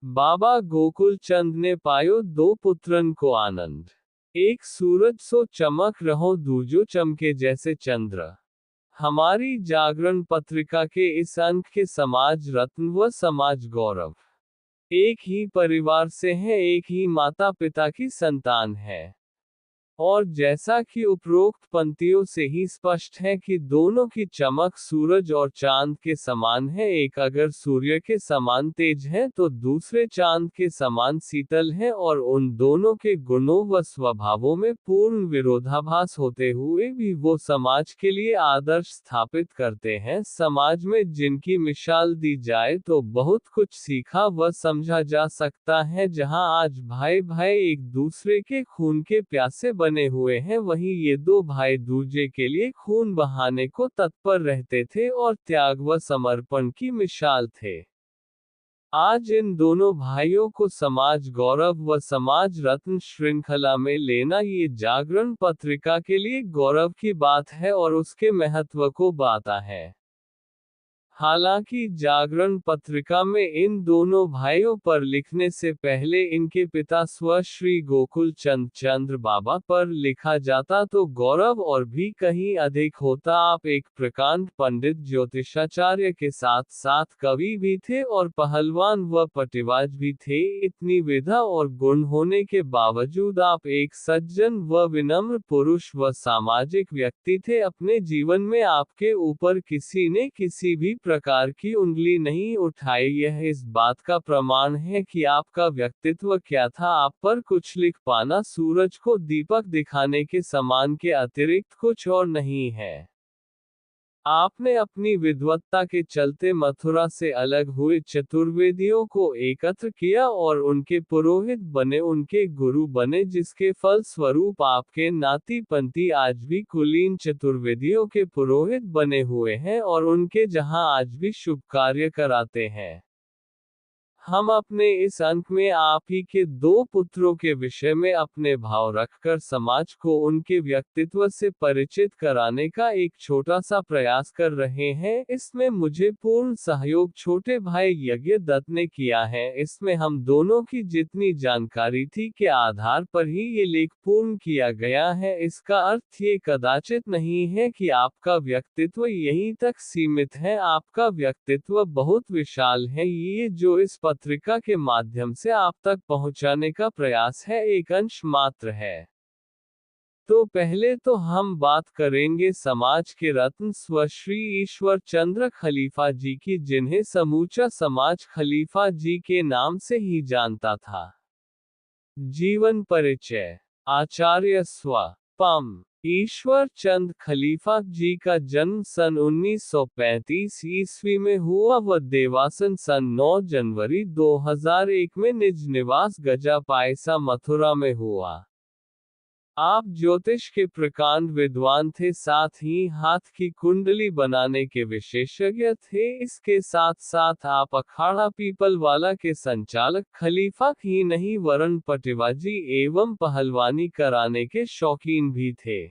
बाबा गोकुल चंद ने पायो दो पुत्रन को आनंद। एक सूरज सो चमक रहो दूजो चमके जैसे चंद्र। हमारी जागरण पत्रिका के इस अंक के समाज रत्न व समाज गौरव। एक ही परिवार से है, एक ही माता पिता की संतान है। और जैसा कि उपरोक्त पंक्तियों से ही स्पष्ट है कि दोनों की चमक सूरज और चांद के समान है। एक अगर सूर्य के समान तेज है तो दूसरे चांद के समान शीतल है, और उन दोनों के गुणों व स्वभावों में पूर्ण विरोधाभास होते हुए भी वो समाज के लिए आदर्श स्थापित करते हैं। समाज में जिनकी मिसाल दी जाए तो बहुत कुछ सीखा व समझा जा सकता है। जहां आज भाई भाई एक दूसरे के खून के प्यासे बने हुए हैं, वहीं ये दो भाई दूजे के लिए खून बहाने को तत्पर रहते थे और त्याग व समर्पण की मिसाल थे। आज इन दोनों भाइयों को समाज गौरव व समाज रत्न श्रृंखला में लेना ये जागरण पत्रिका के लिए गौरव की बात है और उसके महत्व को बताता है। हालांकि जागरण पत्रिका में इन दोनों भाइयों पर लिखने से पहले इनके पिता स्व श्री गोकुल चंद चंद्र बाबा पर लिखा जाता तो गौरव और भी कहीं अधिक होता। आप एक प्रकांड पंडित ज्योतिषाचार्य के साथ साथ कवि भी थे और पहलवान व पटेबाज भी थे। इतनी विधा और गुण होने के बावजूद आप एक सज्जन व विनम्र पुरुष व सामाजिक व्यक्ति थे। अपने जीवन में आपके ऊपर किसी ने किसी भी प्रकार की उंगली नहीं उठाई। यह इस बात का प्रमाण है कि आपका व्यक्तित्व क्या था। आप पर कुछ लिख पाना सूरज को दीपक दिखाने के समान के अतिरिक्त कुछ और नहीं है। आपने अपनी विद्वत्ता के चलते मथुरा से अलग हुए चतुर्वेदियों को एकत्र किया और उनके पुरोहित बने, उनके गुरु बने, जिसके फल स्वरूप आपके नाती पंथी आज भी कुलीन चतुर्वेदियों के पुरोहित बने हुए हैं और उनके जहां आज भी शुभ कार्य कराते हैं। हम अपने इस अंक में आप ही के दो पुत्रों के विषय में अपने भाव रखकर समाज को उनके व्यक्तित्व से परिचित कराने का एक छोटा सा प्रयास कर रहे हैं। इसमें मुझे पूर्ण सहयोग छोटे भाई यज्ञ दत्त ने किया है। इसमें हम दोनों की जितनी जानकारी थी के आधार पर ही ये लेख पूर्ण किया गया है। इसका अर्थ ये कदाचित नहीं है कि आपका व्यक्तित्व यहीं तक सीमित है। आपका व्यक्तित्व बहुत विशाल है। ये जो इस पत्रिका के माध्यम से आप तक पहुंचाने का प्रयास है एक अंश मात्र है। तो पहले तो हम बात करेंगे समाज के रत्न स्व श्री ईश्वर चंद्र खलीफा जी की, जिन्हें समूचा समाज खलीफा जी के नाम से ही जानता था। जीवन परिचय। आचार्य स्व पम ईश्वर चंद खलीफा जी का जन्म सन 1935 ईस्वी में हुआ व देवासन सन 9 जनवरी 2001 में निज निवास गजापायसा मथुरा में हुआ। आप ज्योतिष के प्रकांड विद्वान थे, साथ ही हाथ की कुंडली बनाने के विशेषज्ञ थे। इसके साथ साथ आप अखाड़ा पीपलवाला के संचालक खलीफा ही नहीं वरन पटेबाजी एवं पहलवानी कराने के शौकीन भी थे।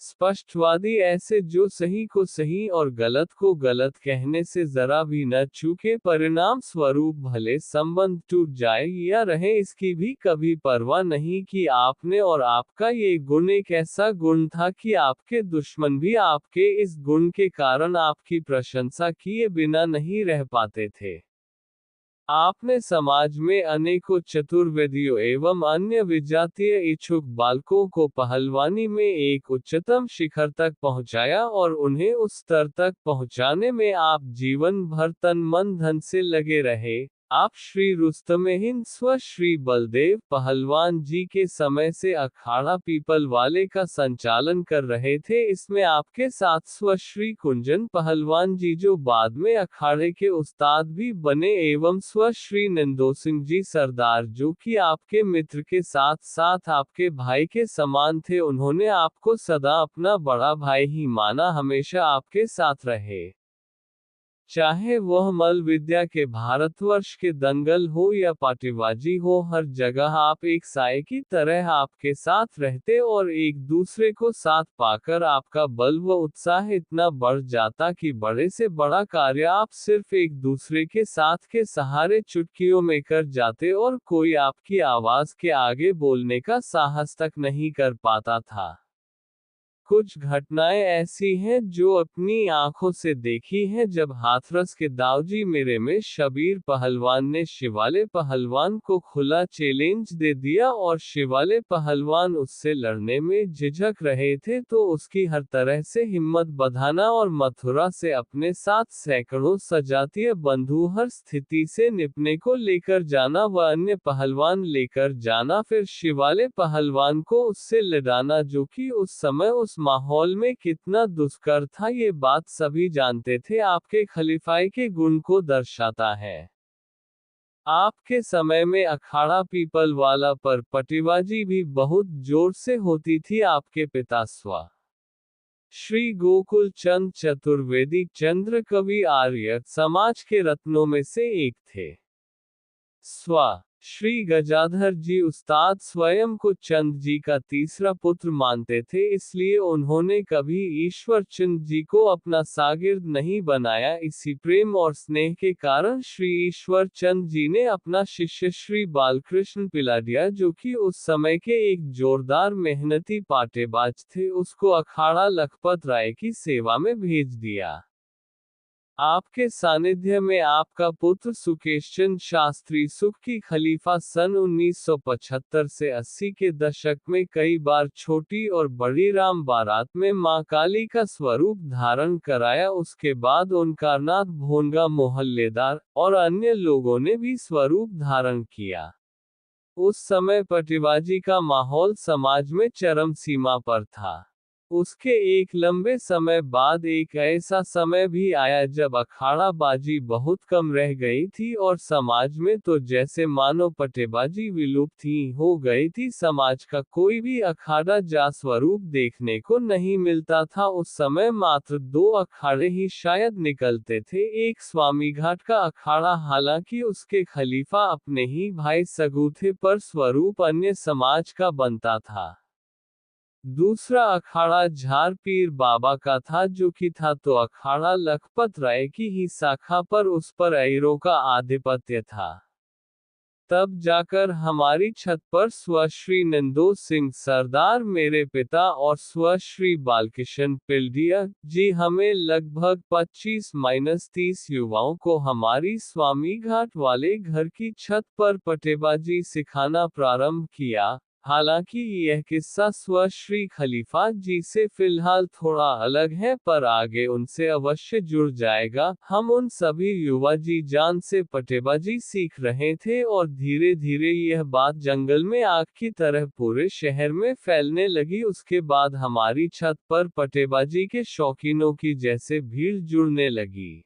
स्पष्टवादी ऐसे जो सही को सही और गलत को गलत कहने से जरा भी न चूके, परिणाम स्वरूप भले संबंध टूट जाए या रहे इसकी भी कभी परवाह नहीं की आपने। और आपका ये गुण एक ऐसा गुण था कि आपके दुश्मन भी आपके इस गुण के कारण आपकी प्रशंसा किए बिना नहीं रह पाते थे। आपने समाज में अनेकों चतुर्वेदियों एवं अन्य विजातीय इच्छुक बालकों को पहलवानी में एक उच्चतम शिखर तक पहुंचाया और उन्हें उस स्तर तक पहुंचाने में आप जीवन भर तन मन धन से लगे रहे। आप श्री रुस्तमेहिंद स्व श्री बलदेव पहलवान जी के समय से अखाड़ा पीपल वाले का संचालन कर रहे थे। इसमें आपके साथ स्व श्री कुंजन पहलवान जी जो बाद में अखाड़े के उस्ताद भी बने एवं स्व श्री नंदो सिंह जी सरदार जो कि आपके मित्र के साथ साथ आपके भाई के समान थे। उन्होंने आपको सदा अपना बड़ा भाई ही माना, हमेशा आपके साथ रहे। चाहे वह मल विद्या के भारतवर्ष के दंगल हो या पाटेबाजी हो, हर जगह आप एक साए की तरह आपके साथ रहते और एक दूसरे को साथ पाकर आपका बल व उत्साह इतना बढ़ जाता कि बड़े से बड़ा कार्य आप सिर्फ एक दूसरे के साथ के सहारे चुटकियों में कर जाते और कोई आपकी आवाज के आगे बोलने का साहस तक नहीं कर पाता था। कुछ घटनाएं ऐसी हैं जो अपनी आंखों से देखी हैं। जब हाथरस के दाऊजी मेरे में शबीर पहलवान ने शिवाले पहलवान को खुला चैलेंज दे दिया और शिवाले पहलवान उससे लड़ने में झिझक रहे थे, तो उसकी हर तरह से हिम्मत बधाना और मथुरा से अपने साथ सैकड़ों सजातीय बंधु हर स्थिति से निपटने को लेकर जाना व अन्य पहलवान लेकर जाना, फिर शिवाले पहलवान को उससे लड़ाना, जो कि उस समय उस माहौल में कितना दुष्कर था, ये बात सभी जानते थे, आपके खलीफाई के गुण को दर्शाता है। आपके समय में अखाड़ा पीपल वाला पर पटेबाजी भी बहुत जोर से होती थी। आपके पिता श्री गोकुल चंद चतुर्वेदी चंद्र कवि आर्य समाज के रत्नों में से एक थे। श्री गजाधर जी उस्ताद स्वयं को चंद जी का तीसरा पुत्र मानते थे, इसलिए उन्होंने कभी ईश्वर चंद जी को अपना शागिर्द नहीं बनाया। इसी प्रेम और स्नेह के कारण श्री ईश्वर चंद जी ने अपना शिष्य श्री बालकृष्ण पिलाडिया, जो कि उस समय के एक जोरदार मेहनती पाटेबाज थे, उसको अखाड़ा लखपत राय की सेवा में भेज दिया। आपके सानिध्य में आपका पुत्र सुकेशचंद शास्त्री सुख की खलीफा सन 1975 से 80 के दशक में कई बार छोटी और बड़ी राम बारात में मां काली का स्वरूप धारण कराया। उसके बाद ओंकारनाथ भोनगा मोहल्लेदार और अन्य लोगों ने भी स्वरूप धारण किया। उस समय पटेबाजी का माहौल समाज में चरम सीमा पर था। उसके एक लंबे समय बाद एक ऐसा समय भी आया जब अखाड़ाबाजी बहुत कम रह गई थी और समाज में तो जैसे मानो पटेबाजी विलुप्त ही हो गई थी। समाज का कोई भी अखाड़ा जा स्वरूप देखने को नहीं मिलता था। उस समय मात्र 2 अखाड़े ही शायद निकलते थे। एक स्वामीघाट का अखाड़ा, हालांकि उसके खलीफा अपने ही भाई सगू थे, पर स्वरूप अन्य समाज का बनता था। दूसरा अखाड़ा झार पीर बाबा का था, जो कि था तो अखाड़ा लखपत राय की ही शाखा, पर उस पर ऐरों का आधिपत्य था। तब जाकर हमारी छत पर स्वश्री नंदोस सिंह सरदार मेरे पिता और स्वश्री बालकिशन पिल्डिया जी हमें लगभग 25-30 युवाओं को हमारी स्वामीघाट वाले घर की छत पर पटेबाजी सिखाना प्रारंभ किया। हालांकि यह किस्सा स्वश्री खलीफा जी से फिलहाल थोड़ा अलग है, पर आगे उनसे अवश्य जुड़ जाएगा। हम उन सभी युवा जी जान से पटेबाजी सीख रहे थे और धीरे धीरे यह बात जंगल में आग की तरह पूरे शहर में फैलने लगी। उसके बाद हमारी छत पर पटेबाजी के शौकीनों की जैसे भीड़ जुड़ने लगी।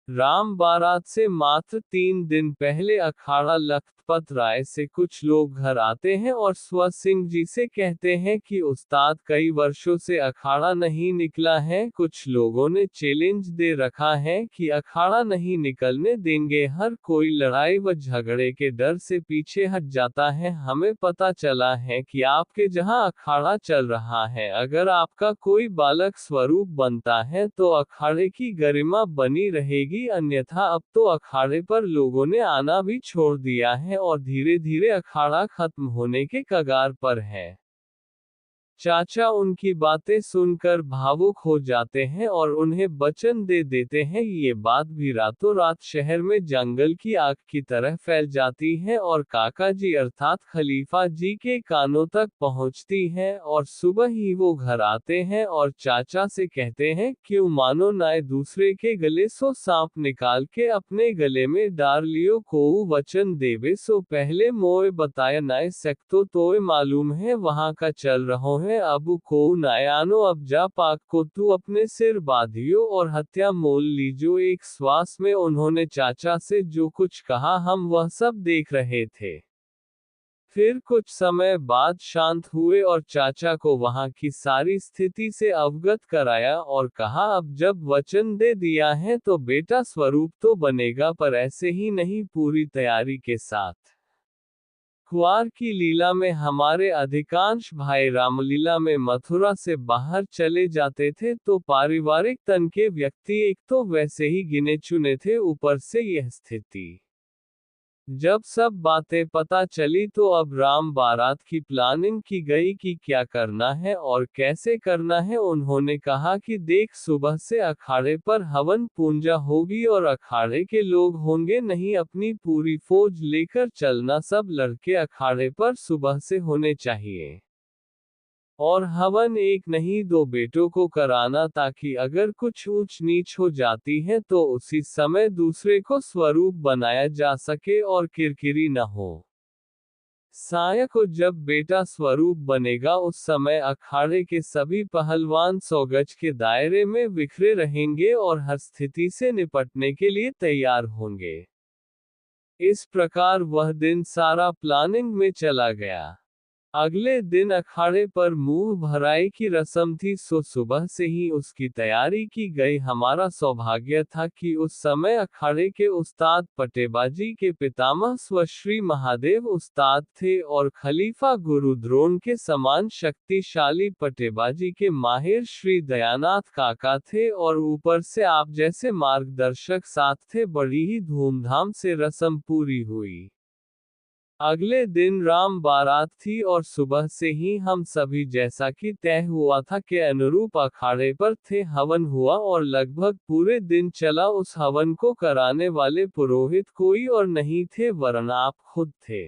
राम बारात से मात्र 3 दिन पहले अखाड़ा लखपत राय से कुछ लोग घर आते हैं और स्व सिंह जी से कहते हैं कि उस्ताद कई वर्षों से अखाड़ा नहीं निकला है। कुछ लोगों ने चैलेंज दे रखा है कि अखाड़ा नहीं निकलने देंगे। हर कोई लड़ाई व झगड़े के डर से पीछे हट जाता है। हमें पता चला है कि आपके जहां अखाड़ा चल रहा है, अगर आपका कोई बालक स्वरूप बनता है तो अखाड़े की गरिमा बनी रहेगी, अन्यथा अब तो अखाड़े पर लोगों ने आना भी छोड़ दिया है और धीरे धीरे अखाड़ा खत्म होने के कगार पर है। चाचा उनकी बातें सुनकर भावुक हो जाते हैं और उन्हें वचन दे देते हैं। ये बात भी रातों रात शहर में जंगल की आग की तरह फैल जाती है और काका जी अर्थात खलीफा जी के कानों तक पहुंचती है और सुबह ही वो घर आते हैं और चाचा से कहते हैं, क्यों मानो नाय दूसरे के गले सो सांप निकाल के अपने गले में डार लियो, को वचन देवे सो पहले मोए बताया नाय सकतो तोय मालूम है वहां का चल रहो है। अब को नयानो अब जा पाक को तू अपने सिर बांधियो और हत्या मोल लीजो। एक श्वास में उन्होंने चाचा से जो कुछ कहा हम वह सब देख रहे थे। फिर कुछ समय बाद शांत हुए और चाचा को वहां की सारी स्थिति से अवगत कराया और कहा, अब जब वचन दे दिया है तो बेटा स्वरूप तो बनेगा, पर ऐसे ही नहीं, पूरी तैयारी के साथ। कुंवार की लीला में हमारे अधिकांश भाई रामलीला में मथुरा से बाहर चले जाते थे, तो पारिवारिक तन के व्यक्ति एक तो वैसे ही गिने चुने थे, ऊपर से यह स्थिति। जब सब बातें पता चली तो अब राम बारात की प्लानिंग की गई कि क्या करना है और कैसे करना है। उन्होंने कहा कि देख, सुबह से अखाड़े पर हवन पूजा होगी और अखाड़े के लोग होंगे नहीं, अपनी पूरी फौज लेकर चलना, सब लड़के अखाड़े पर सुबह से होने चाहिए। और हवन एक नहीं, दो बेटों को कराना, ताकि अगर कुछ ऊंच नीच हो जाती है तो उसी समय दूसरे को स्वरूप बनाया जा सके और किरकिरी न हो। साय को जब बेटा स्वरूप बनेगा उस समय अखाड़े के सभी पहलवान 100 गज के दायरे में बिखरे रहेंगे और हर स्थिति से निपटने के लिए तैयार होंगे। इस प्रकार वह दिन सारा प्लानिंग में चला गया। अगले दिन अखाड़े पर मुंह भराई की रस्म थी, सो सुबह से ही उसकी तैयारी की गई। हमारा सौभाग्य था कि उस समय अखाड़े के उस्ताद पटेबाजी के पितामह स्व श्री महादेव उस्ताद थे और खलीफा गुरु द्रोण के समान शक्तिशाली पटेबाजी के माहिर श्री दयानाथ काका थे, और ऊपर से आप जैसे मार्गदर्शक साथ थे। बड़ी ही धूमधाम से रस्म पूरी हुई। अगले दिन राम बारात थी और सुबह से ही हम सभी, जैसा कि तय हुआ था, के अनुरूप अखाड़े पर थे। हवन हुआ और लगभग पूरे दिन चला। उस हवन को कराने वाले पुरोहित कोई और नहीं थे वरन आप खुद थे।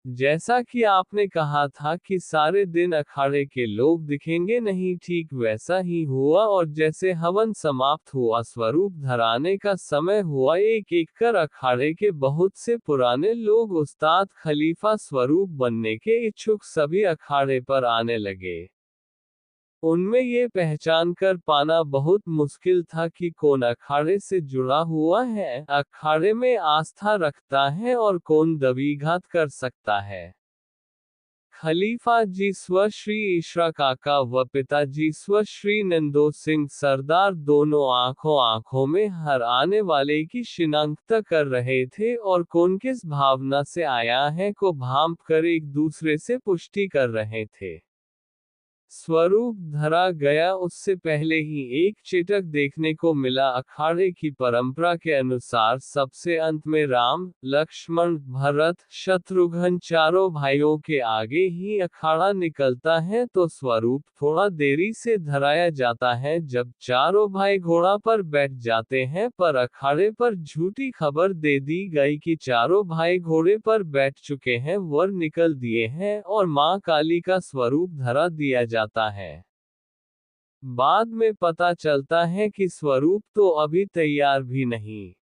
जैसा कि आपने कहा था कि सारे दिन अखाड़े के लोग दिखेंगे नहीं, ठीक वैसा ही हुआ। और जैसे हवन समाप्त हुआ, स्वरूप धराने का समय हुआ, एक एक कर अखाड़े के बहुत से पुराने लोग, उस्ताद खलीफा स्वरूप बनने के इच्छुक, सभी अखाड़े पर आने लगे। उनमें ये पहचान कर पाना बहुत मुश्किल था कि कौन अखाड़े से जुड़ा हुआ है, अखाड़े में आस्था रखता है, और कौन दबीघात कर सकता है। खलीफा जी स्व श्री ईशरा काका व पिताजी स्व श्री नंदो सिंह सरदार दोनों आंखों आंखों में हर आने वाले की शिनाख्त कर रहे थे, और कौन किस भावना से आया है को भांप कर एक दूसरे से पुष्टि कर रहे थे। स्वरूप धरा गया उससे पहले ही एक चेटक देखने को मिला। अखाड़े की परंपरा के अनुसार सबसे अंत में राम, लक्ष्मण, भरत, शत्रुघ्न चारों भाइयों के आगे ही अखाड़ा निकलता है, तो स्वरूप थोड़ा देरी से धराया जाता है जब चारों भाई घोड़ा पर बैठ जाते हैं। पर अखाड़े पर झूठी खबर दे दी गई कि चारों भाई घोड़े पर बैठ चुके हैं, वर निकल दिए हैं और मां काली का स्वरूप धरा दिया जाता है। बाद में पता चलता है कि स्वरूप तो अभी तैयार भी नहीं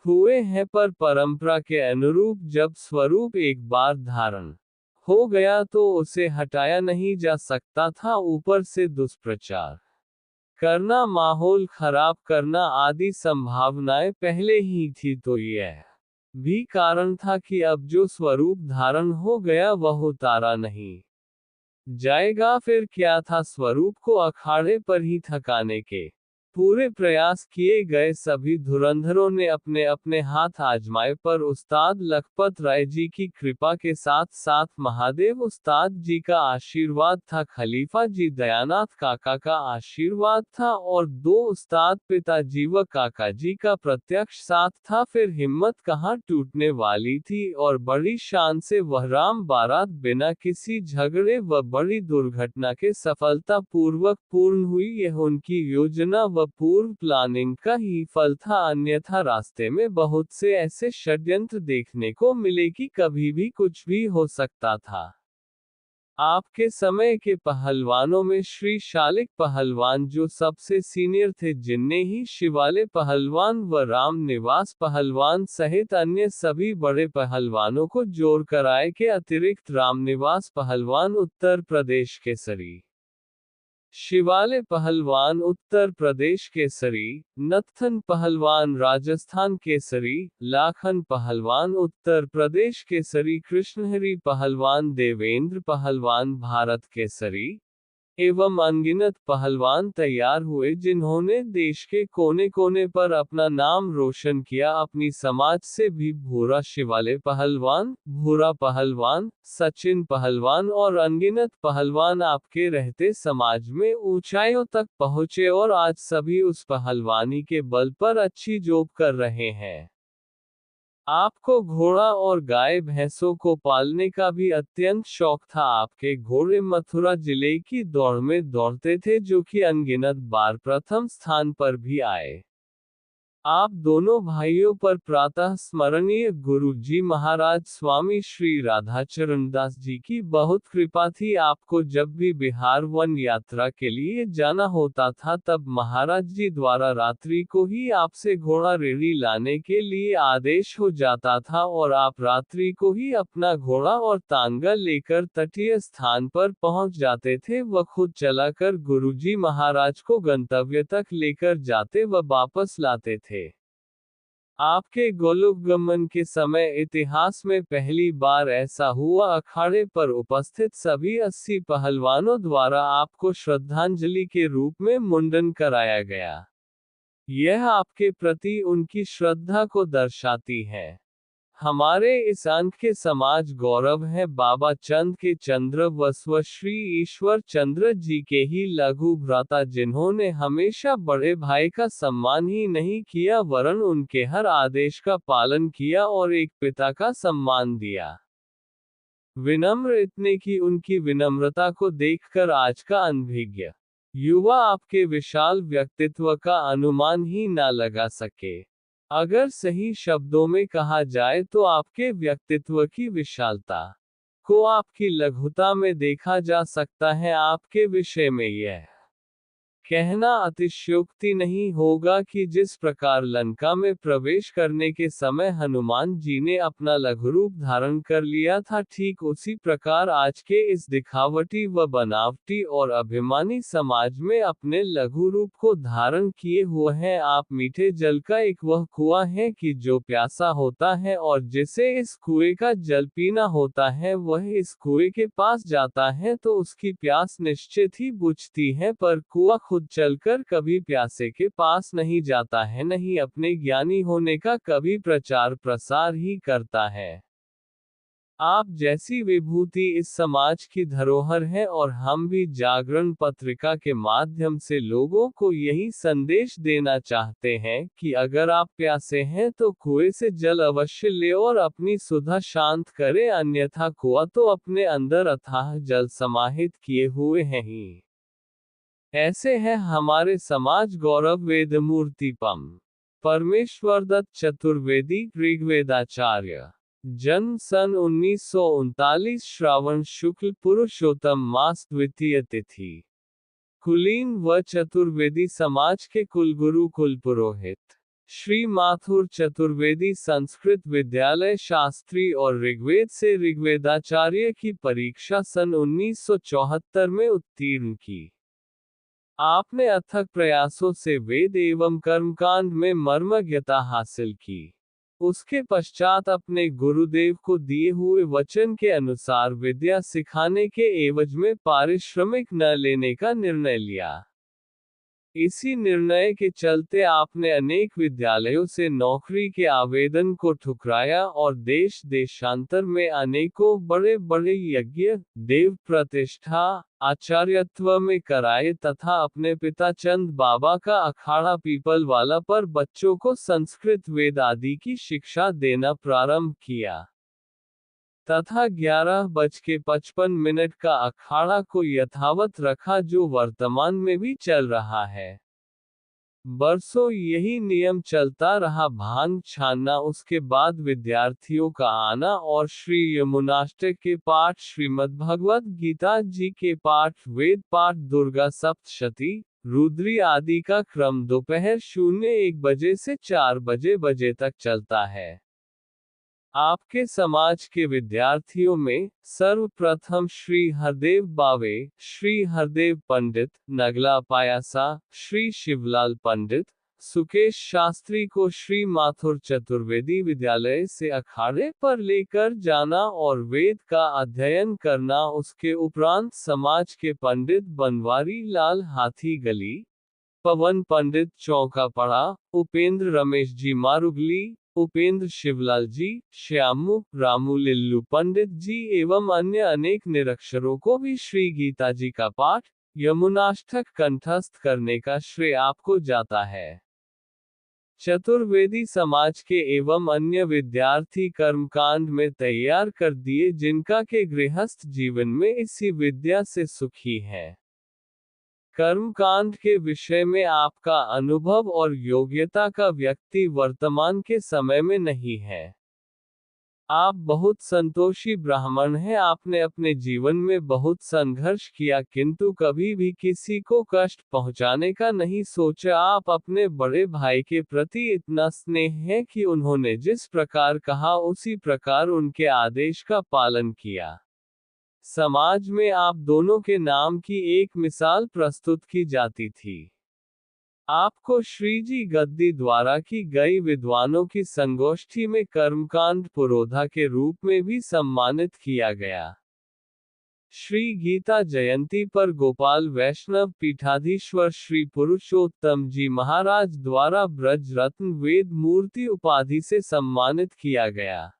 हुए हैं, पर परंपरा के अनुरूप जब स्वरूप एक बार धारण हो गया तो उसे हटाया नहीं जा सकता था। ऊपर से दुष्प्रचार करना, माहौल खराब करना आदि संभावनाएं पहले ही थी, तो यह भी कारण था कि अब जो स्वरूप धारण हो गया वह उतारा नहीं जाएगा। फिर क्या था, स्वरूप को अखाड़े पर ही थकाने के पूरे प्रयास किए गए। सभी धुरंधरों ने अपने अपने हाथ आजमाए, पर उस्ताद लखपत राय जी की कृपा के साथ साथ महादेव उस्ताद जी का आशीर्वाद था, खलीफा जी दयानाथ काका का आशीर्वाद था, और दो उस्ताद पिताजी व काका जी का प्रत्यक्ष साथ था। फिर हिम्मत कहाँ टूटने वाली थी और बड़ी शान से वह राम बारात बिना किसी झगड़े व बड़ी दुर्घटना के सफलता पूर्वक पूर्ण हुई। यह उनकी योजना व पूर्व प्लानिंग का ही फल था, अन्यथा रास्ते में बहुत से ऐसे षड्यंत्र देखने को मिले कि कभी भी कुछ भी हो सकता था। आपके समय के पहलवानों में श्री शालिक पहलवान जो सबसे सीनियर थे, जिनने ही शिवाले पहलवान व राम निवास पहलवान सहित अन्य सभी बड़े पहलवानों को जोड़ कराए के अतिरिक्त रामनिवास पहलवान उत्तर प्रदेश केसरी शिवाले पहलवान उत्तर प्रदेश केसरी, नत्थन पहलवान राजस्थान केसरी, लाखन पहलवान उत्तर प्रदेश केसरी, कृष्णहरि पहलवान देवेंद्र पहलवान भारत केसरी एवं अनगिनत पहलवान तैयार हुए जिन्होंने देश के कोने कोने पर अपना नाम रोशन किया। अपनी समाज से भी भूरा शिवाले पहलवान, भूरा पहलवान, सचिन पहलवान और अनगिनत पहलवान आपके रहते समाज में ऊंचाइयों तक पहुंचे और आज सभी उस पहलवानी के बल पर अच्छी जॉब कर रहे हैं। आपको घोड़ा और गाय भैंसों को पालने का भी अत्यंत शौक था। आपके घोड़े मथुरा जिले की दौड़ में दौड़ते थे जो कि अनगिनत बार प्रथम स्थान पर भी आए। आप दोनों भाइयों पर प्रातः स्मरणीय गुरु जी महाराज स्वामी श्री राधाचरण दास जी की बहुत कृपा थी। आपको जब भी बिहार वन यात्रा के लिए जाना होता था तब महाराज जी द्वारा रात्रि को ही आपसे घोड़ा रेडी लाने के लिए आदेश हो जाता था और आप रात्रि को ही अपना घोड़ा और तांगा लेकर तटीय स्थान पर पहुंच जाते थे व खुद चलाकर गुरुजी महाराज को गंतव्य तक लेकर जाते व वापस लाते थे। आपके गोलोकगमन के समय इतिहास में पहली बार ऐसा हुआ। अखाड़े पर उपस्थित सभी 80 पहलवानों द्वारा आपको श्रद्धांजलि के रूप में मुंडन कराया गया। यह आपके प्रति उनकी श्रद्धा को दर्शाती है। हमारे इस अंक के समाज गौरव है बाबा चंद के चंद्र वस्व श्री ईश्वर चंद्र जी के ही लघु भ्राता जिन्होंने हमेशा बड़े भाई का सम्मान ही नहीं किया वरन उनके हर आदेश का पालन किया और एक पिता का सम्मान दिया। विनम्र इतने कि उनकी विनम्रता को देखकर आज का अनभिज्ञ युवा आपके विशाल व्यक्तित्व का अनुमान ही ना लगा सके। अगर सही शब्दों में कहा जाए तो आपके व्यक्तित्व की विशालता को आपकी लघुता में देखा जा सकता है। आपके विषय में यह कहना अतिशयोक्ति नहीं होगा कि जिस प्रकार लंका में प्रवेश करने के समय हनुमान जी ने अपना लघु रूप धारण कर लिया था, ठीक उसी प्रकार आज के इस दिखावटी व बनावटी और अभिमानी समाज में अपने लघु रूप को धारण किए हुए हैं। आप मीठे जल का एक वह कुआं है कि जो प्यासा होता है और जिसे इस कुएं का जल पीना होता है वह इस कुएं के पास जाता है तो उसकी प्यास निश्चित ही बुझती है, पर कुआं खुद चलकर कभी प्यासे के पास नहीं जाता है, नहीं अपने ज्ञानी होने का कभी प्रचार प्रसार ही करता है। आप जैसी विभूति इस समाज की धरोहर है और हम भी जागरण पत्रिका के माध्यम से लोगों को यही संदेश देना चाहते हैं कि अगर आप प्यासे हैं तो कुएं से जल अवश्य ले और अपनी सुधा शांत करें, अन्यथा कुआं तो अपने अंदर अथाह जल समाहित किए हुए हैं ही। ऐसे है हमारे समाज गौरव वेदमूर्तिपम परमेश्वर दत्त चतुर्वेदी ऋग्वेदाचार्य। जन्म सन 1939, श्रावण शुक्ल पुरुषोत्तम मास द्वितीय तिथि। कुलीन व चतुर्वेदी समाज के कुलगुरु कुलपुरोहित श्री माथुर चतुर्वेदी संस्कृत विद्यालय शास्त्री और ऋग्वेद से ऋग्वेदाचार्य की परीक्षा सन 1974 में उत्तीर्ण की। आपने अथक प्रयासों से वेद एवं कर्मकांड में मर्मज्ञता हासिल की। उसके पश्चात अपने गुरुदेव को दिए हुए वचन के अनुसार विद्या सिखाने के एवज में पारिश्रमिक न लेने का निर्णय लिया। इसी निर्णय के चलते आपने अनेक विद्यालयों से नौकरी के आवेदन को ठुकराया और देश देशांतर में अनेकों बड़े बड़े यज्ञ, देव प्रतिष्ठा, आचार्यत्व में कराए तथा अपने पिता चंद बाबा का अखाड़ा पीपल वाला पर बच्चों को संस्कृत वेद आदि की शिक्षा देना प्रारंभ किया तथा 11:55 का अखाड़ा को यथावत रखा जो वर्तमान में भी चल रहा है। बरसों यही नियम चलता रहा, भांग छानना, उसके बाद विद्यार्थियों का आना और श्री यमुनाष्टक के पाठ, श्रीमद्भगवत गीता जी के पाठ, वेद पाठ, दुर्गा सप्तशती, रुद्री आदि का क्रम दोपहर 01 बजे से 4 बजे तक चलता है। आपके समाज के विद्यार्थियों में सर्वप्रथम श्री हरदेव बावे, श्री हरदेव पंडित, नगला पायासा, श्री शिवलाल पंडित, सुकेश शास्त्री को श्री माथुर चतुर्वेदी विद्यालय से अखाड़े पर लेकर जाना और वेद का अध्ययन करना। उसके उपरांत समाज के पंडित बनवारी लाल हाथी गली, पवन पंडित चौका पड़ा, उपेंद्र रमेश जी मारुगली, उपेंद्र शिवलाल जी, श्यामू, रामू लिल्लू पंडित जी एवं अन्य अनेक निरक्षरों को भी श्री गीता जी का पाठ, यमुनाष्टक कंठस्थ करने का श्रेय आपको जाता है। चतुर्वेदी समाज के एवं अन्य विद्यार्थी कर्मकांड में तैयार कर दिए जिनका के गृहस्थ जीवन में इसी विद्या से सुखी है। कर्मकांड के विषय में आपका अनुभव और योग्यता का व्यक्ति वर्तमान के समय में नहीं है। आप बहुत संतोषी ब्राह्मण हैं। आपने अपने जीवन में बहुत संघर्ष किया किंतु कभी भी किसी को कष्ट पहुंचाने का नहीं सोचा। आप अपने बड़े भाई के प्रति इतना स्नेह है कि उन्होंने जिस प्रकार कहा उसी प्रकार उनके आदेश का पालन किया। समाज में आप दोनों के नाम की एक मिसाल प्रस्तुत की जाती थी। आपको श्रीजी गद्दी द्वारा की गई विद्वानों की संगोष्ठी में कर्मकांड पुरोधा के रूप में भी सम्मानित किया गया। श्री गीता जयंती पर गोपाल वैष्णव पीठाधीश्वर श्री पुरुषोत्तम जी महाराज द्वारा ब्रज रत्न वेद मूर्ति उपाधि से सम्मानित किया गया।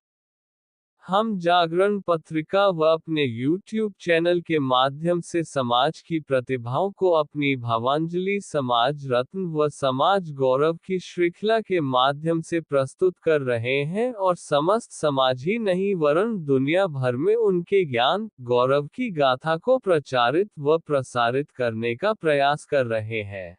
हम जागरण पत्रिका व अपने YouTube चैनल के माध्यम से समाज की प्रतिभाओं को अपनी भावांजलि समाज रत्न व समाज गौरव की श्रृंखला के माध्यम से प्रस्तुत कर रहे हैं और समस्त समाज ही नहीं वरन दुनिया भर में उनके ज्ञान, गौरव की गाथा को प्रचारित व प्रसारित करने का प्रयास कर रहे हैं।